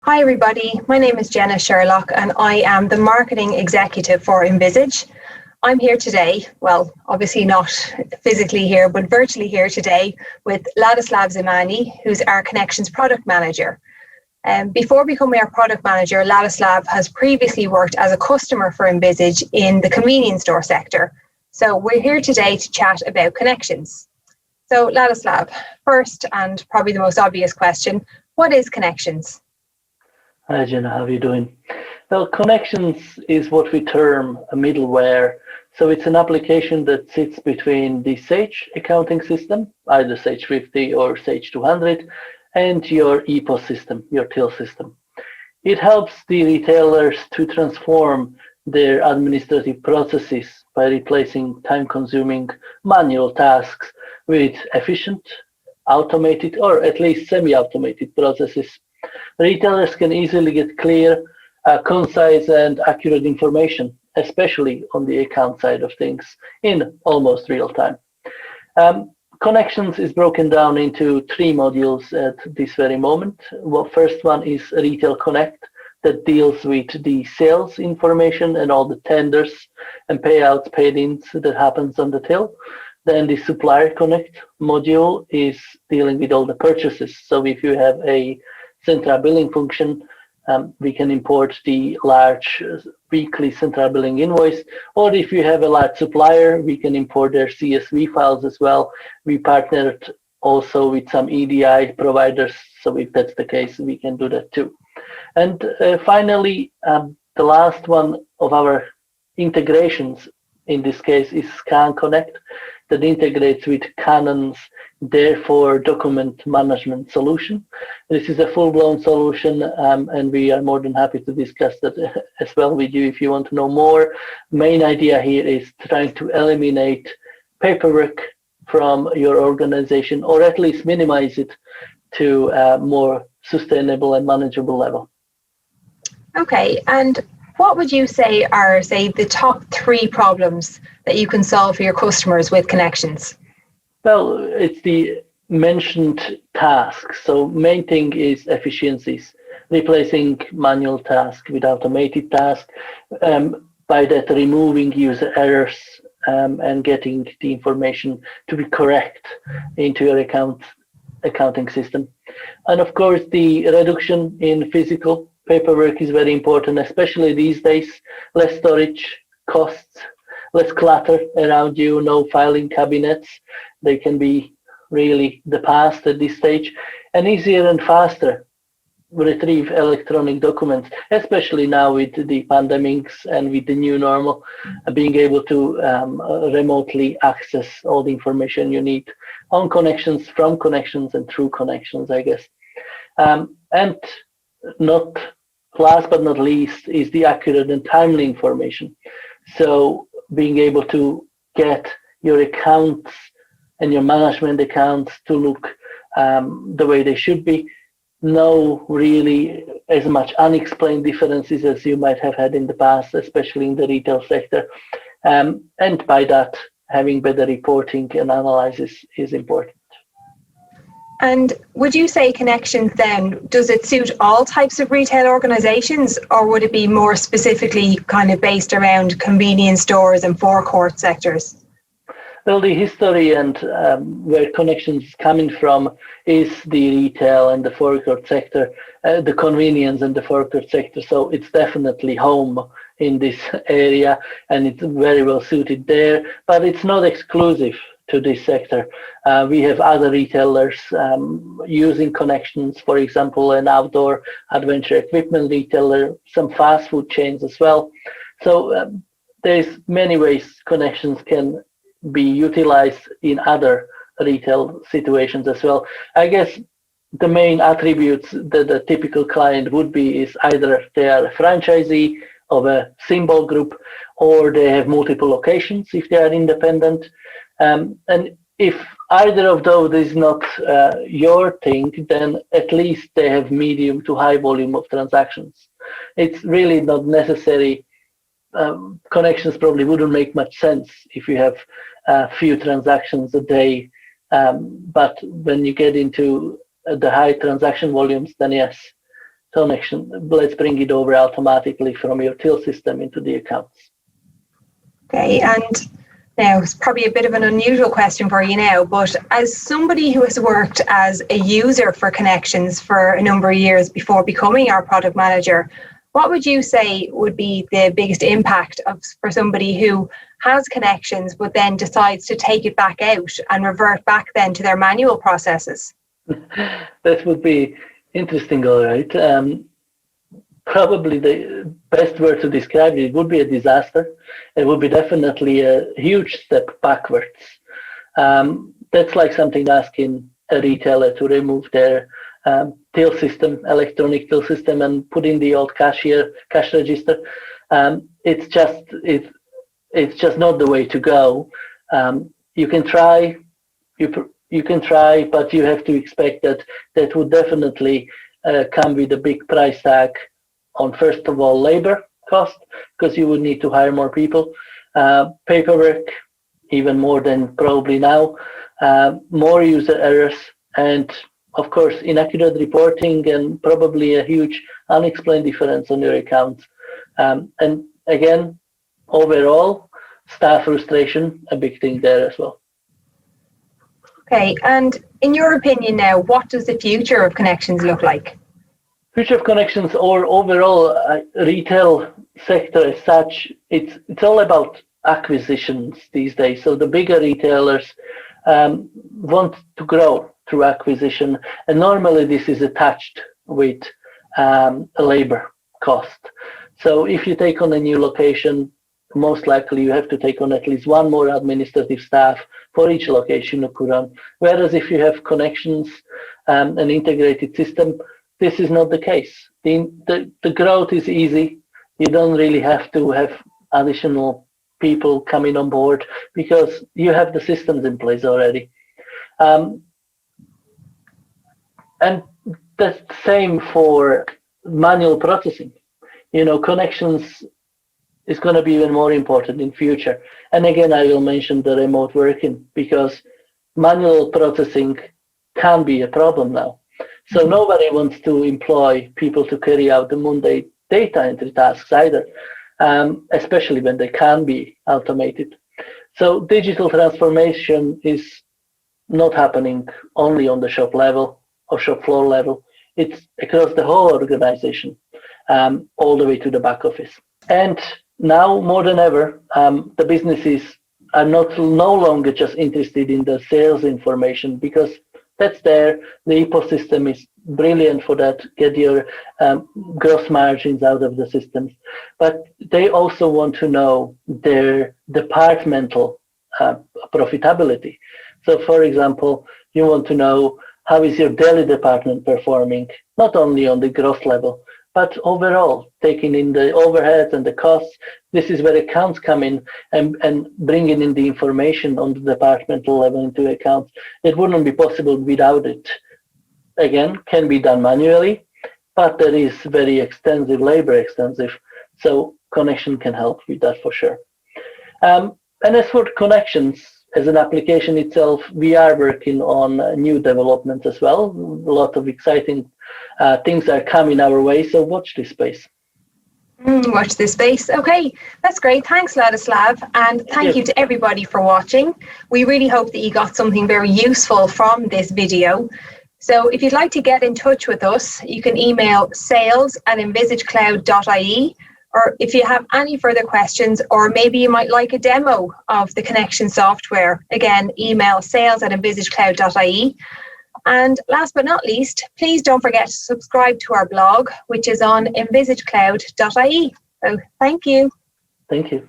Hi everybody, my name is Jenna Sherlock and I am the Marketing Executive for Envisage. I'm here today, well obviously not physically here but virtually here today with Ladislav Zamani, who's our Connections Product Manager. Before becoming our Product Manager, Ladislav has previously worked as a customer for Envisage in the convenience store sector. So we're here today to chat about connections. So Ladislav, first and probably the most obvious question, what is connections? Hi Jenna, how are you doing? Well, Connections is what we term a middleware. So it's an application that sits between the Sage accounting system, either Sage 50 or Sage 200, and your EPOS system, your till system. It helps the retailers to transform their administrative processes by replacing time-consuming manual tasks with efficient, automated, or at least semi-automated processes. Retailers can easily get clear, concise, and accurate information, especially on the account side of things, in almost real time. Connections is broken down into three modules at this very moment. Well, first one is Retail Connect, that deals with the sales information and all the tenders and payouts, paid-ins that happens on the till. Then the Supplier Connect module is dealing with all the purchases. So if you have a central billing function, we can import the large weekly central billing invoice, or if you have a large supplier, we can import their CSV files as well. We partnered also with some EDI providers, so if that's the case, we can do that too. And finally, the last one of our integrations in this case is Scan Connect, that integrates with Canon's Therefore document management solution. This is a full-blown solution, and we are more than happy to discuss that as well with you if you want to know more. Main idea here is trying to eliminate paperwork from your organization, or at least minimize it to a more sustainable and manageable level. Okay, and what would you say are, the top three problems that you can solve for your customers with Connections? Well, it's the mentioned tasks. So main thing is efficiencies, replacing manual tasks with automated tasks, by that removing user errors and getting the information to be correct into your accounting system. And of course, the reduction in physical paperwork is very important, especially these days. Less storage costs, less clutter around you, no filing cabinets. They can be really the past at this stage, and easier and faster retrieve electronic documents, especially now with the pandemics and with the new normal, being able to remotely access all the information you need on Connections, from Connections, and through Connections, I guess. And not last but not least is the accurate and timely information. So being able to get your accounts and your management accounts to look the way they should be, no really as much unexplained differences as you might have had in the past, especially in the retail sector. And by that, having better reporting and analysis is important. And would you say Connections then, does it suit all types of retail organizations, or would it be more specifically kind of based around convenience stores and forecourt sectors? Well, the history and where Connections is coming from is the retail and the forecourt sector, the convenience and the forecourt sector. So it's definitely home in this area, and it's very well suited there, but it's not exclusive to this sector. We have other retailers using Connections, for example, an outdoor adventure equipment retailer, some fast food chains as well. So there's many ways Connections can be utilized in other retail situations as well. I guess the main attributes that a typical client would be is either they are a franchisee of a symbol group, or they have multiple locations if they are independent. And if either of those is not your thing, then at least they have medium to high volume of transactions. It's really not necessary. Connections probably wouldn't make much sense if you have a few transactions a day, but when you get into the high transaction volumes, then yes, connection. Let's bring it over automatically from your till system into the accounts. Okay, and now it's probably a bit of an unusual question for you now, but as somebody who has worked as a user for Connections for a number of years before becoming our product manager, what would you say would be the biggest impact for somebody who has Connections but then decides to take it back out and revert back then to their manual processes? That would be interesting, all right. Probably the best word to describe it would be a disaster. It would be definitely a huge step backwards. That's like something asking a retailer to remove their till system, electronic till system, and put in the old cash register. It's just not the way to go. You can try, but you have to expect that would definitely come with a big price tag on, first of all, labor cost, because you would need to hire more people, paperwork, even more than probably now, more user errors, and of course, inaccurate reporting, and probably a huge unexplained difference on your accounts. And again, overall, staff frustration, a big thing there as well. Okay, and in your opinion now, what does the future of Connections look like? Future of Connections, or overall retail sector as such, it's all about acquisitions these days. So the bigger retailers want to grow through acquisition, and normally this is attached with a labor cost. So if you take on a new location, most likely you have to take on at least one more administrative staff for each location you could run. Whereas if you have Connections, an integrated system, this is not the case. The growth is easy. You don't really have to have additional people coming on board because you have the systems in place already. And the same for manual processing. Connections is going to be even more important in future. And again, I will mention the remote working, because manual processing can be a problem now. So nobody wants to employ people to carry out the mundane data entry tasks either, especially when they can be automated. So digital transformation is not happening only on the shop level or shop floor level. It's across the whole organization, all the way to the back office. And now more than ever, the businesses are no longer just interested in the sales information, because that's there. The EPOS system is brilliant for that. Get your gross margins out of the systems. But they also want to know their departmental profitability. So for example, you want to know how is your deli department performing, not only on the gross level, but overall, taking in the overheads and the costs. This is where accounts come in and bringing in the information on the departmental level into accounts. It wouldn't be possible without it. Again, can be done manually, but there is very extensive, labor extensive. So Connection can help with that for sure. And as for Connections, as an application itself, we are working on new developments as well. A lot of exciting things are coming our way, so watch this space. Watch this space. Okay, that's great. Thanks, Ladislav, and thank you to everybody for watching. We really hope that you got something very useful from this video. So if you'd like to get in touch with us, you can email sales@envisagecloud.ie, or if you have any further questions, or maybe you might like a demo of the Connection software, again, email sales@envisagecloud.ie. And last but not least, please don't forget to subscribe to our blog, which is on envisagecloud.ie. So thank you. Thank you.